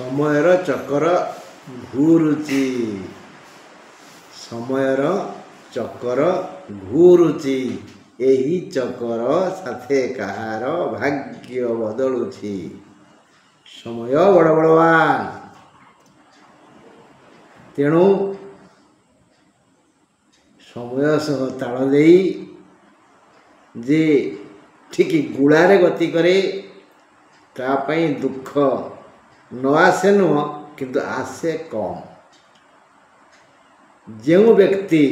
ସମୟର ଚକ୍ର ଘୁରୁଛି, ସମୟର ଚକ୍ର ଘୁରୁଛି, ଏହି ଚକ୍ର ସାଥେ କାହାର ଭାଗ୍ୟ ବଦଳୁଛି। ସମୟ ବଡ଼ ବଳବାନ, ତେଣୁ ସମୟ ସହ ତାଳ ଦେଇ ଯେ ଠିକ୍ ଗୁଳାରେ ଗତି କରେ ତା ପାଇଁ ଦୁଃଖ ନ ଆସେ ନୁହଁ, କିନ୍ତୁ ଆସେ କମ୍। ଯେଉଁ ବ୍ୟକ୍ତି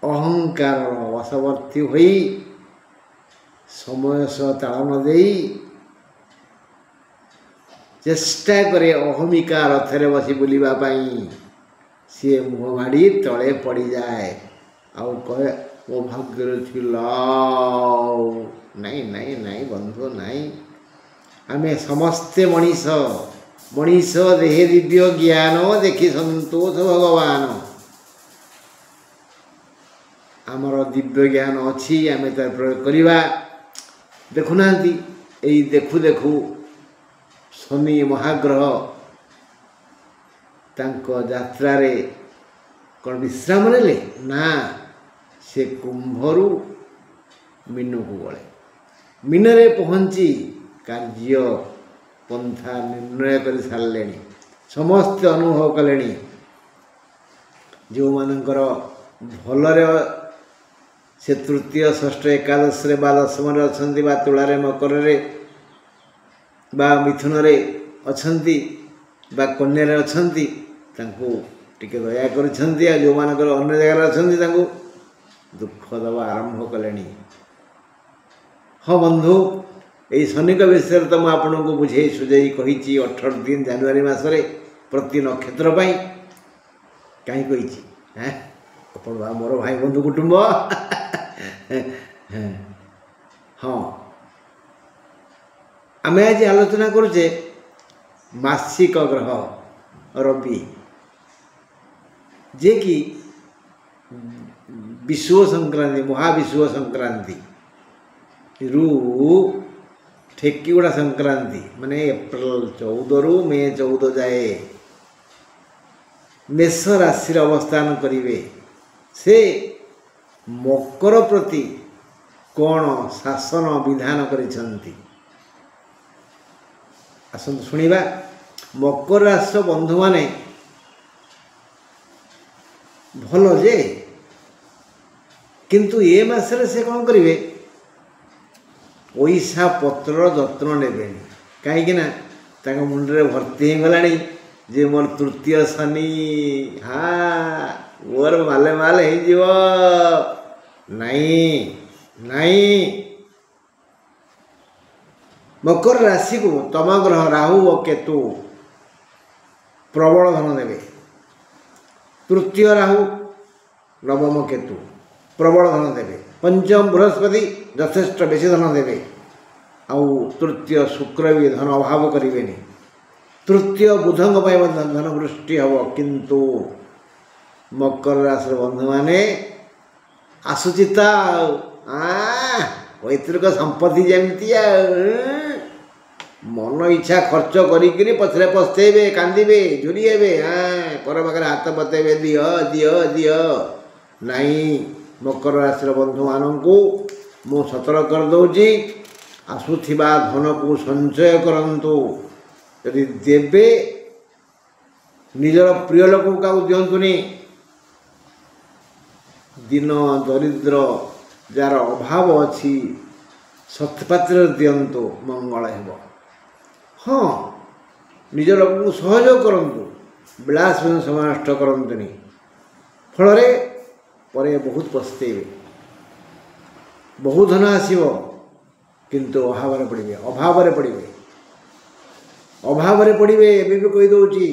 ଅହଙ୍କାରର ବଶବର୍ତ୍ତୀ ହୋଇ ସମୟ ସହ ତାଳ ନ ଦେଇ ଚେଷ୍ଟା କରେ ଅହମିକା ରଥରେ ବସି ବୁଲିବା ପାଇଁ, ସିଏ ମୁହଁ ମାଡ଼ି ତଳେ ପଡ଼ିଯାଏ ଆଉ କହେ ମୋ ଭାଗ୍ୟରେ ଥିଲା। ନାଇଁ ନାଇଁ ନାଇଁ ବନ୍ଧୁ ନାଇଁ, ଆମେ ସମସ୍ତେ ମଣିଷ, ମଣିଷ ଦେହେ ଦିବ୍ୟ ଜ୍ଞାନ ଦେଖି ସନ୍ତୋଷ ଭଗବାନ। ଆମର ଦିବ୍ୟ ଜ୍ଞାନ ଅଛି, ଆମେ ତାର ପ୍ରୟୋଗ କରିବା। ଦେଖୁନାହାନ୍ତି, ଏଇ ଦେଖୁ ଦେଖୁ ଶନି ମହାଗ୍ରହ ତାଙ୍କ ଯାତ୍ରାରେ କ'ଣ ବିଶ୍ରାମ ନେଲେ? ନା, ସେ କୁମ୍ଭରୁ ମୀନକୁ ଗଲେ। ମୀନରେ ପହଞ୍ଚି କାର୍ଯ୍ୟ ପନ୍ଥା ନିର୍ଣ୍ଣୟ କରି ସାରିଲେଣି। ସମସ୍ତେ ଅନୁଭବ କଲେଣି। ଯେଉଁମାନଙ୍କର ଭଲରେ ସେ ତୃତୀୟ ଷଷ୍ଠ ଏକାଦଶରେ ବା ଦଶମରେ ଅଛନ୍ତି, ବା ତୁଳାରେ ମକରରେ ବା ମିଥୁନରେ ଅଛନ୍ତି, ବା କନ୍ୟାରେ ଅଛନ୍ତି, ତାଙ୍କୁ ଟିକେ ଦୟା କରିଛନ୍ତି। ଆଉ ଯେଉଁମାନଙ୍କର ଅନ୍ୟ ଜାଗାରେ ଅଛନ୍ତି ତାଙ୍କୁ ଦୁଃଖ ଦେବା ଆରମ୍ଭ କଲେଣି। ହଁ ବନ୍ଧୁ, ଏଇ ଶନିଙ୍କ ବିଷୟରେ ତ ମୁଁ ଆପଣଙ୍କୁ ବୁଝେଇ ସୁଝେଇ କହିଛି 18 ଦିନ ଜାନୁଆରୀ ମାସରେ ପ୍ରତି ନକ୍ଷତ୍ର ପାଇଁ। କାହିଁ କହିଛି? ଆପଣ ମୋର ଭାଇ ବନ୍ଧୁ କୁଟୁମ୍ବ। ହଁ, ଆମେ ଆଜି ଆଲୋଚନା କରୁଛେ ମାସିକ ଗ୍ରହ ରବି, ଯିଏକି ବିଷୁବ ସଂକ୍ରାନ୍ତି, ମହାବିଷୁବ ସଂକ୍ରାନ୍ତି ରୁ ଠେକିଗୁଡ଼ା ସଂକ୍ରାନ୍ତି, ମାନେ ଏପ୍ରିଲ 14ରୁ ମେ 14 ଯାଏ ମେଷ ରାଶିରେ ଅବସ୍ଥାନ କରିବେ। ସେ ମକର ପ୍ରତି କ'ଣ ଶାସନ ବିଧାନ କରିଛନ୍ତି ଆସନ୍ତୁ ଶୁଣିବା। ମକର ରାଶିର ବନ୍ଧୁମାନେ ଭଲ ଯେ, କିନ୍ତୁ ଏ ମାସରେ ସେ କ'ଣ କରିବେ? ପଇସା ପତ୍ରର ଯତ୍ନ ନେବେନି। କାହିଁକି ନା ତାଙ୍କ ମୁଣ୍ଡରେ ଭର୍ତ୍ତି ହେଇଗଲାଣି ଯେ ମୋର ତୃତୀୟ ଶନି, ମୋର ମାଲେ ମାଲ ହେଇଯିବ। ନାଇଁ ନାଇଁ, ମକର ରାଶିକୁ ତମ ଗ୍ରହ ରାହୁ ଓ କେତୁ ପ୍ରବଳ ଧନ ଦେବେ। ତୃତୀୟ ରାହୁ, ନବମ କେତୁ ପ୍ରବଳ ଧନ ଦେବେ। ପଞ୍ଚମ ବୃହସ୍ପତି ଯଥେଷ୍ଟ ବେଶୀ ଧନ ଦେବେ। ଆଉ ତୃତୀୟ ଶୁକ୍ର ବି ଧନ ଅଭାବ କରିବେନି। ତୃତୀୟ ବୁଧଙ୍କ ପାଇଁ ମଧ୍ୟ ଧନ ବୃଷ୍ଟି ହେବ। କିନ୍ତୁ ମକର ରାଶିର ବନ୍ଧୁମାନେ ଆସୁଛି ତ ପୈତୃକ ସମ୍ପତ୍ତି ଯେମିତି ମନ ଇଚ୍ଛା ଖର୍ଚ୍ଚ କରିକିରି ପଛରେ ପସ୍ତେଇବେ, କାନ୍ଦିବେ, ଝୁରି ହେବେ, ପର ପାଖରେ ହାତ ପତେଇବେ, ଦିଅ ଦିଅ ଦିଅ। ନାଇଁ, ମକର ରାଶିର ବନ୍ଧୁମାନଙ୍କୁ ମୁଁ ସତର୍କ କରିଦେଉଛି, ଆସୁଥିବା ଧନକୁ ସଞ୍ଚୟ କରନ୍ତୁ। ଯଦି ଦେବେ, ନିଜର ପ୍ରିୟ ଲୋକକୁ କାହାକୁ ଦିଅନ୍ତୁନି। ଦିନ ଦରିଦ୍ର ଯାହାର ଅଭାବ ଅଛି ସତ୍ପାତ୍ରରେ ଦିଅନ୍ତୁ, ମଙ୍ଗଳ ହେବ। ହଁ, ନିଜ ଲୋକଙ୍କୁ ସହଯୋଗ କରନ୍ତୁ, ବିଳାସ ସମୟ ନଷ୍ଟ କରନ୍ତୁନି। ଫଳରେ ପରେ ବହୁତ ପସ୍ତେଇବେ। ବହୁ ଧନ ଆସିବ, କିନ୍ତୁ ଅଭାବରେ ପଡ଼ିବେ, ଅଭାବରେ ପଡ଼ିବେ, ଅଭାବରେ ପଡ଼ିବେ। ଏବେ ବି କହିଦେଉଛି,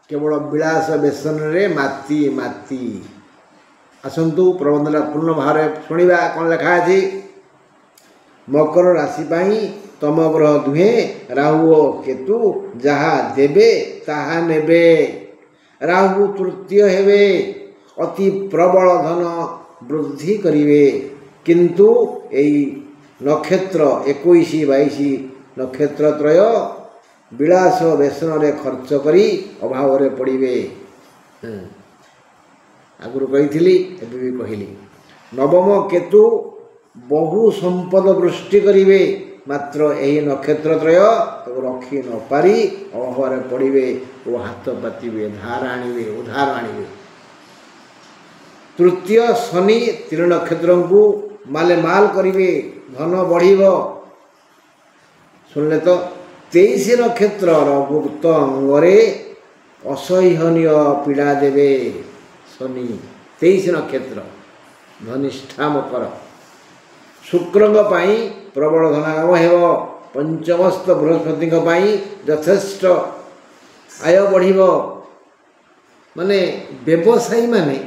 କେବଳ ବିଳାସ ବ୍ୟସନରେ ମାତି ମାତି। ଆସନ୍ତୁ ପ୍ରବନ୍ଧଟା ପୂର୍ଣ୍ଣ ଭାବରେ ଶୁଣିବା। କ'ଣ ଲେଖା ଅଛି? ମକର ରାଶି ପାଇଁ ତମ ଗ୍ରହ ଦୁହେଁ ରାହୁ ଓ କେତୁ ଯାହା ଦେବେ ତାହା ନେବେ। ରାହୁ ତୃତୀୟ ହେବେ, ଅତି ପ୍ରବଳ ଧନ ବୃଦ୍ଧି କରିବେ। କିନ୍ତୁ ଏଇ ନକ୍ଷତ୍ର 21, 22 ନକ୍ଷତ୍ର ତ୍ରୟ ବିଳାସ ବ୍ୟସନରେ ଖର୍ଚ୍ଚ କରି ଅଭାବରେ ପଡ଼ିବେ। ଆଗରୁ କହିଥିଲି, ଏବେ ବି କହିଲି। ନବମ କେତୁ ବହୁ ସମ୍ପଦ ବୃଷ୍ଟି କରିବେ, ମାତ୍ର ଏହି ନକ୍ଷତ୍ର ତ୍ରୟ ତାକୁ ରଖି ନ ପାରି ଅଭାବରେ ପଡ଼ିବେ ଓ ହାତ ପାତିବେ, ଧାର ଆଣିବେ, ଉଧାର ଆଣିବେ। ତୃତୀୟ ଶନି ତିନି ନକ୍ଷତ୍ରଙ୍କୁ ମାଲେ ମାଲ କରିବେ, ଧନ ବଢ଼ିବ। ଶୁଣିଲେ ତ, 23 ନକ୍ଷତ୍ରର ଗୁପ୍ତ ଅଙ୍ଗରେ ଅସହନୀୟ ପୀଡ଼ା ଦେବେ ଶନି। 23 ନକ୍ଷତ୍ର ଧନିଷ୍ଠା ମକର। ଶୁକ୍ରଙ୍କ ପାଇଁ ପ୍ରବଳ ଧନାଗମ ହେବ। ପଞ୍ଚମସ୍ଥ ବୃହସ୍ପତିଙ୍କ ପାଇଁ ଯଥେଷ୍ଟ ଆୟ ବଢ଼ିବ। ମାନେ ବ୍ୟବସାୟୀ ମାନେ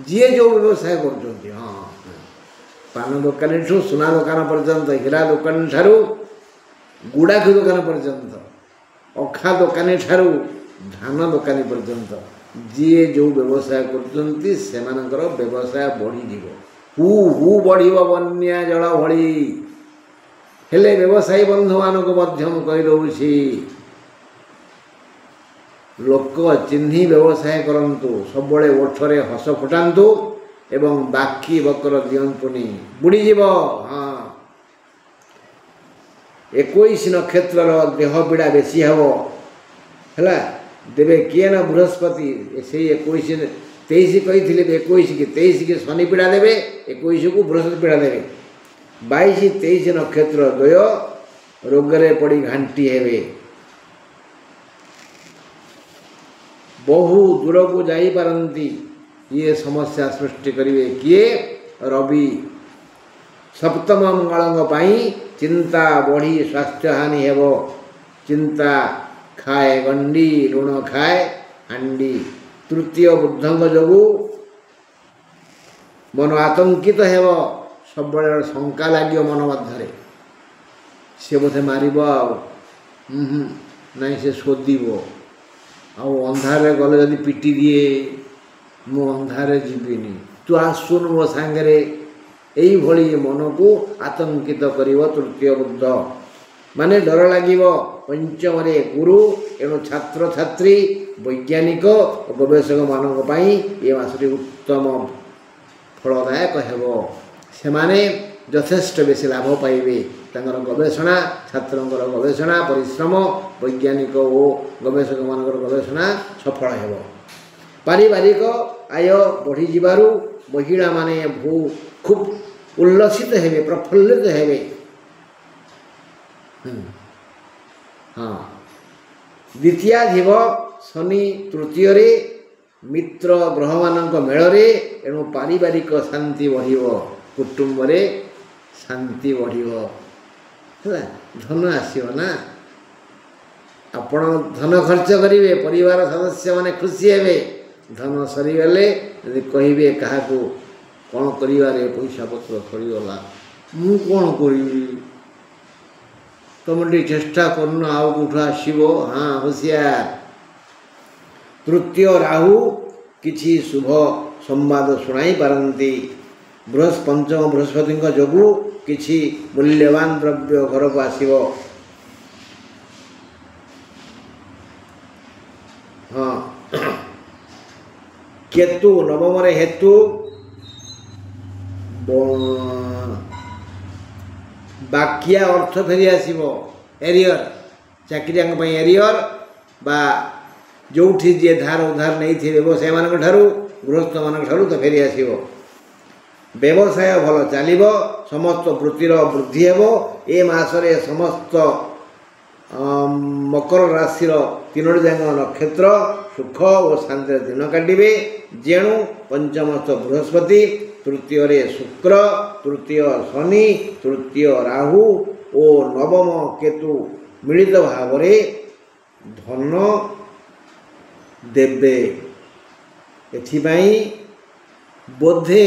ଯିଏ ଯେଉଁ ବ୍ୟବସାୟ କରୁଛନ୍ତି, ପାନ ଦୋକାନୀଠୁ ସୁନା ଦୋକାନ ପର୍ଯ୍ୟନ୍ତ, ହୀରା ଦୋକାନୀ ଠାରୁ ଗୁଡ଼ାଖୁ ଦୋକାନ ପର୍ଯ୍ୟନ୍ତ, ଅଖା ଦୋକାନୀ ଠାରୁ ଧାନ ଦୋକାନୀ ପର୍ଯ୍ୟନ୍ତ, ଯିଏ ଯେଉଁ ବ୍ୟବସାୟ କରୁଛନ୍ତି ସେମାନଙ୍କର ବ୍ୟବସାୟ ବଢ଼ିଯିବ। ହୁ ହୁ ବଢ଼ିବ ବନ୍ୟା ଜଳ ଭଳି। ହେଲେ ବ୍ୟବସାୟୀ ବନ୍ଧୁମାନଙ୍କୁ ମଧ୍ୟ ମୁଁ କହିଦେଉଛି, ଲୋକ ଚିହ୍ନି ବ୍ୟବସାୟ କରନ୍ତୁ। ସବୁବେଳେ ଓଠରେ ହସ ଫୁଟାନ୍ତୁ ଏବଂ ବାକି ବକର ଦିଅନ୍ତୁନି, ବୁଡ଼ିଯିବ। 21 ନକ୍ଷତ୍ରର ଦେହ ପୀଡ଼ା ବେଶୀ ହେବ। ହେଲା, ଦେବେ କିଏ ନା ବୃହସ୍ପତି। ସେଇ 21, 23 କହିଥିଲେ, 21 କି 23 କି ଶନି ପୀଡ଼ା ଦେବେ, 21କୁ ବୃହସ୍ପତି ପୀଡ଼ା ଦେବେ। 22, 23 ନକ୍ଷତ୍ର ଦ୍ୱୟ ରୋଗରେ ପଡ଼ି ଘାଣ୍ଟି ହେବେ। ବହୁ ଦୂରକୁ ଯାଇପାରନ୍ତି। ଇଏ ସମସ୍ୟା ସୃଷ୍ଟି କରିବେ କିଏ? ରବି। ସପ୍ତମ ମଙ୍ଗଳଙ୍କ ପାଇଁ ଚିନ୍ତା ବଢ଼ି ସ୍ୱାସ୍ଥ୍ୟହାନି ହେବ। ଚିନ୍ତା ଖାଏ ଗଣ୍ଡି, ଲୁଣ ଖାଏ ହାଣ୍ଡି। ତୃତୀୟ ବୁଦ୍ଧଙ୍କ ଯୋଗୁଁ ମନ ଆତଙ୍କିତ ହେବ। ସବୁବେଳେ ଶଙ୍କା ଲାଗିବ ମନ ମଧ୍ୟରେ, ସେ ବୋଧେ ମାରିବ, ଆଉ ନାଇଁ ସେ ଶୋଧିବ, ଆଉ ଅନ୍ଧାରରେ ଗଲେ ଯଦି ପିଟି ଦିଏ, ମୁଁ ଅନ୍ଧାରରେ ଯିବିନି, ତୁ ଆସୁନୁ ମୋ ସାଙ୍ଗରେ। ଏଇଭଳି ମନକୁ ଆତଙ୍କିତ କରିବ ତୃତୀୟ ବୁଦ୍ଧ। ମାନେ ଡର ଲାଗିବ। ପଞ୍ଚମରେ ଗୁରୁ, ଏଣୁ ଛାତ୍ରଛାତ୍ରୀ, ବୈଜ୍ଞାନିକ ଓ ଗବେଷକମାନଙ୍କ ପାଇଁ ଏ ମାସଟି ଉତ୍ତମ ଫଳଦାୟକ ହେବ। ସେମାନେ ଯଥେଷ୍ଟ ବେଶୀ ଲାଭ ପାଇବେ। ତାଙ୍କର ଗବେଷଣା, ଛାତ୍ରଙ୍କର ଗବେଷଣା ପରିଶ୍ରମ, ବୈଜ୍ଞାନିକ ଓ ଗବେଷକମାନଙ୍କର ଗବେଷଣା ସଫଳ ହେବ। ପାରିବାରିକ ଆୟ ବଢ଼ିଯିବାରୁ ମହିଳାମାନେ ଖୁବ୍ ଉଲ୍ଲସିତ ହେବେ, ପ୍ରଫୁଲ୍ଲିତ ହେବେ। ଦ୍ୱିତୀୟାଧିପ ଶନି ତୃତୀୟରେ, ମିତ୍ର ଗ୍ରହମାନଙ୍କ ମେଳରେ, ଏଣୁ ପାରିବାରିକ ଶାନ୍ତି ବଢ଼ିବ, କୁଟୁମ୍ବରେ ଶାନ୍ତି ବଢ଼ିବ। ହେଲା, ଧନ ଆସିବ ନା। ଆପଣ ଧନ ଖର୍ଚ୍ଚ କରିବେ, ପରିବାର ସଦସ୍ୟମାନେ ଖୁସି ହେବେ। ଧନ ସରିଗଲେ ଯଦି କହିବେ କାହାକୁ, କ'ଣ କରିବାରେ ପଇସା ପତ୍ର ସରିଗଲା, ମୁଁ କ'ଣ କରିବି, ତୁମେ ଟିକେ ଚେଷ୍ଟା କରୁନ ଆଉ କେଉଁଠୁ ଆସିବ। ହୁସିଆର। ତୃତୀୟ ରାହୁ କିଛି ଶୁଭ ସମ୍ବାଦ ଶୁଣାଇ ପାରନ୍ତି। ପଞ୍ଚମ ବୃହସ୍ପତିଙ୍କ ଯୋଗୁଁ କିଛି ମୂଲ୍ୟବାନ ଦ୍ରବ୍ୟ ଘରକୁ ଆସିବ। କେତୁ ନବମରେ ହେତୁ, ବାକିଆ ଅର୍ଥ ଫେରି ଆସିବ। ଏରିୟର, ଚାକିରିଆଙ୍କ ପାଇଁ ଏରିୟର, ବା ଯେଉଁଠି ଯିଏ ଧାର ଉଧାର ନେଇଥିବେ ବ୍ୟବସାୟୀମାନଙ୍କ ଠାରୁ, ଗୃହସ୍ଥମାନଙ୍କ ଠାରୁ ତ ଫେରି ଆସିବ। ବ୍ୟବସାୟ ଭଲ ଚାଲିବ। ସମସ୍ତ ବୃତ୍ତିର ବୃଦ୍ଧି ହେବ। ଏ ମାସରେ ସମସ୍ତ ମକର ରାଶିର 3ଟି ଯାକ ନକ୍ଷତ୍ର ସୁଖ ଓ ଶାନ୍ତିରେ ଦିନ କାଟିବେ। ଯେଣୁ ପଞ୍ଚମସ୍ଥ ବୃହସ୍ପତି, ତୃତୀୟରେ ଶୁକ୍ର, ତୃତୀୟ ଶନି, ତୃତୀୟ ରାହୁ ଓ ନବମ କେତୁ ମିଳିତ ଭାବରେ ଧନ ଦେବେ। ଏଥିପାଇଁ ବୋଧେ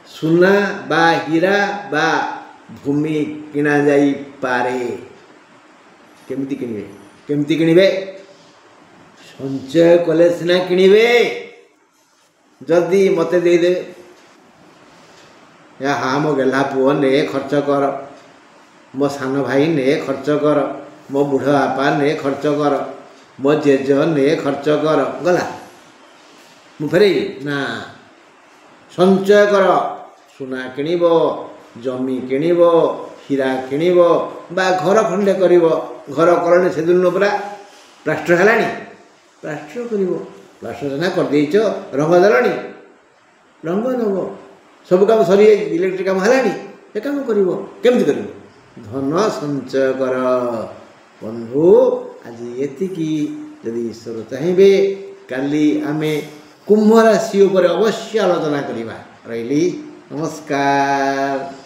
ସୁନା ବା ହୀରା ବା ଭୂମି କିଣାଯାଇପାରେ। କେମିତି କିଣିବେ? କେମିତି କିଣିବେ? ସଞ୍ଚୟ କଲେ ସିନା କିଣିବେ। ଯଦି ମୋତେ ଦେଇଦେବେ, ମୋ ଗେହ୍ଲା ପୁଅ ନେ ଖର୍ଚ୍ଚ କର, ମୋ ସାନ ଭାଇ ନେ ଖର୍ଚ୍ଚ କର, ମୋ ବୁଢ଼ା ବାପା ନେ ଖର୍ଚ୍ଚ କର, ମୋ ଜେଜ ନେ ଖର୍ଚ୍ଚ କର, ଗଲା। ମୁଁ ଫେରେଇବି ନା, ସଞ୍ଚୟ କର। ସୁନା କିଣିବ, ଜମି କିଣିବ, ହୀରା କିଣିବ ବା ଘର ଖଣ୍ଡେ କରିବ। ଘର କଲଣି ସେଦିନ ପୁରା ପ୍ଲାଷ୍ଟର ହେଲାଣି, ପ୍ଲାଷ୍ଟର କରିବ। ପ୍ଲାଷ୍ଟର ସିନା କରିଦେଇଛ, ରଙ୍ଗ ଦେଲଣି, ରଙ୍ଗ ଦେବ। ସବୁ କାମ ସରିଯାଇଛି, ଇଲେକ୍ଟ୍ରିକ୍ କାମ ହେଲାଣି, ଏ କାମ କରିବ। କେମିତି କରିବ? ଧନ ସଞ୍ଚୟ କର। ବନ୍ଧୁ ଆଜି ଏତିକି। ଯଦି ଈଶ୍ୱର ଚାହିଁବେ କାଲି ଆମେ କୁମ୍ଭ ରାଶି ଉପରେ ଅବଶ୍ୟ ଆଲୋଚନା କରିବା। ରହିଲି, ନମସ୍କାର।